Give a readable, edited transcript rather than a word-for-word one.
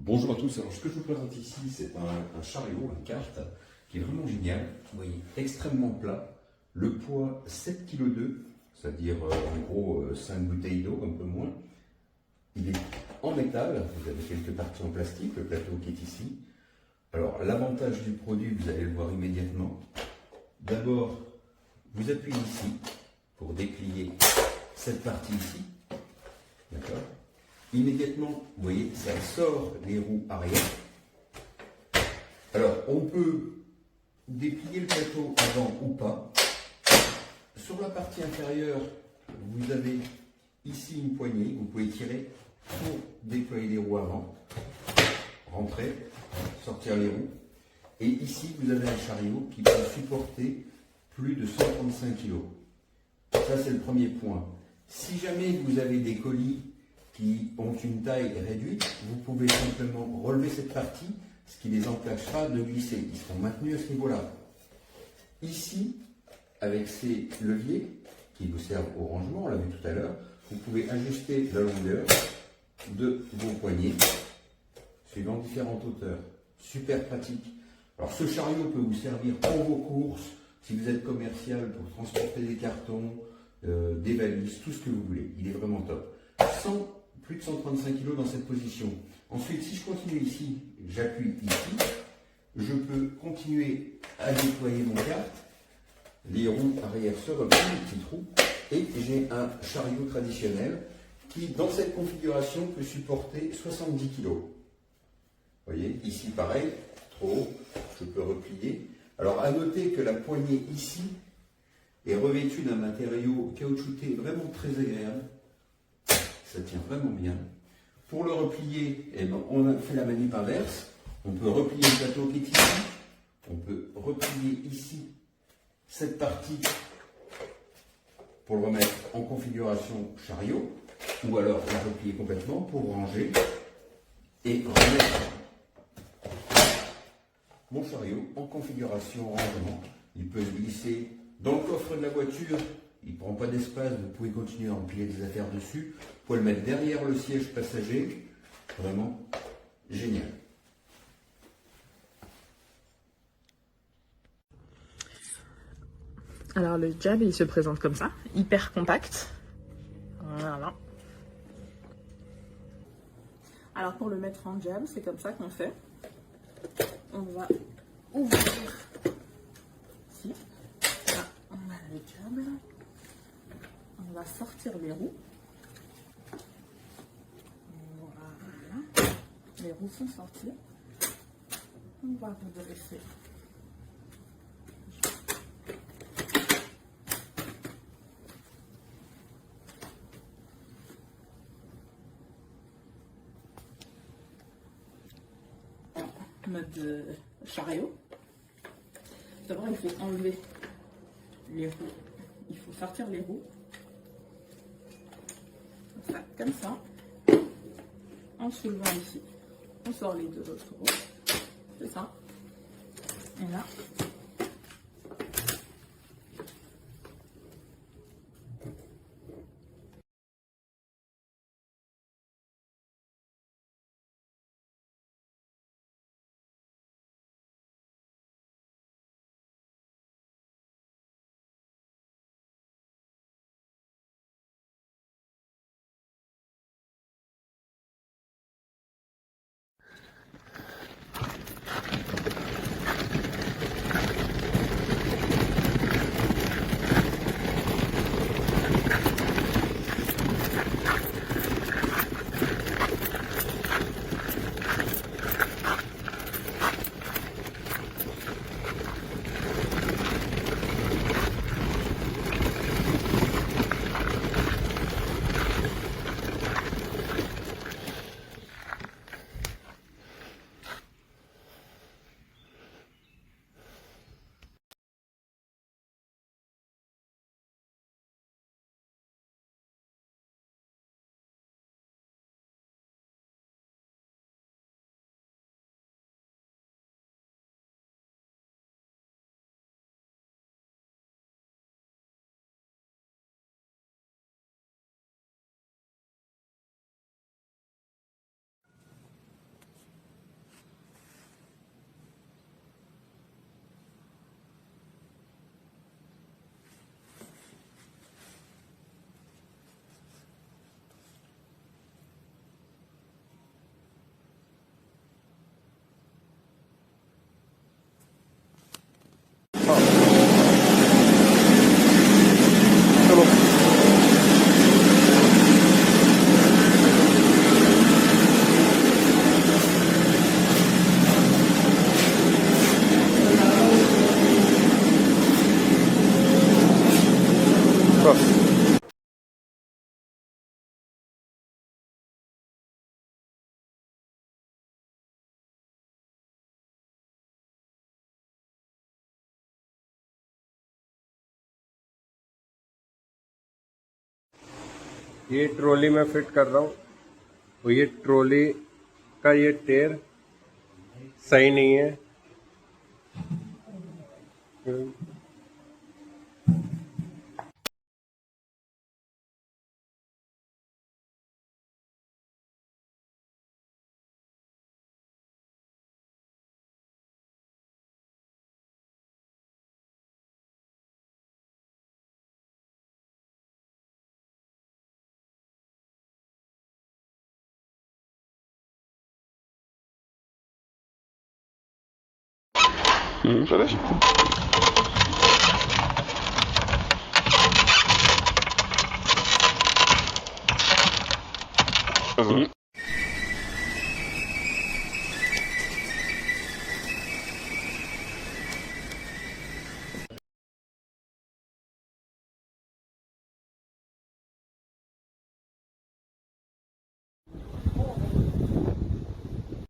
Bonjour à tous, alors ce que je vous présente ici c'est un chariot, un kart qui est vraiment génial, vous voyez, extrêmement plat, le poids 7,2 kg, c'est-à-dire en gros 5 bouteilles d'eau, un peu moins. Il est en métal, vous avez quelques parties en plastique, le plateau qui est ici. Alors l'avantage du produit, vous allez le voir immédiatement. D'abord, vous appuyez ici pour déplier cette partie ici, d'accord. Immédiatement, vous voyez, ça sort les roues arrière. Alors, on peut déplier le plateau avant ou pas. Sur la partie inférieure, vous avez ici une poignée, vous pouvez tirer pour déployer les roues avant, rentrer, sortir les roues. Et ici, vous avez un chariot qui peut supporter plus de 135 kg. Ça, c'est le premier point. Si jamais vous avez des colis qui ont une taille réduite, vous pouvez simplement relever cette partie, ce qui les empêchera de glisser. Ils seront maintenus à ce niveau-là. Ici, avec ces leviers qui vous servent au rangement, on l'a vu tout à l'heure, vous pouvez ajuster la longueur de vos poignées suivant différentes hauteurs. Super pratique. Alors ce chariot peut vous servir pour vos courses, si vous êtes commercial, pour transporter des cartons, des valises, tout ce que vous voulez. Il est vraiment top. Plus de 135 kg dans cette position. Ensuite, si je continue ici, j'appuie ici, je peux continuer à déployer mon kart. Les roues arrière se replient, les petits trous, et j'ai un chariot traditionnel qui, dans cette configuration, peut supporter 70 kg. Vous voyez, ici pareil, trop haut, je peux replier. Alors, à noter que la poignée ici est revêtue d'un matériau caoutchouté vraiment très agréable. Ça tient vraiment bien. Pour le replier, eh ben, on a fait la manip inverse. On peut replier le plateau qui est ici. On peut replier ici cette partie pour le remettre en configuration chariot, ou alors la replier complètement pour ranger et remettre mon chariot en configuration rangement. Il peut se glisser dans le coffre de la voiture. Il ne prend pas d'espace, vous pouvez continuer à empiler des affaires dessus. Vous pouvez le mettre derrière le siège passager. Vraiment génial. Alors le jab, il se présente comme ça, hyper compact. Voilà. Alors pour le mettre en jab, c'est comme ça qu'on fait. On va ouvrir ici. Là, on a le jab. On va sortir les roues. Voilà. Les roues sont sorties. On va redresser. Mode chariot. D'abord, il faut enlever les roues. Il faut sortir les roues. Comme ça. En soulevant ici, on sort les deux autres roues. C'est ça. Et là. ये ट्रॉली में फिट कर रहा हूँ और ये ट्रॉली का ये टेयर सही नहीं है। Przecież?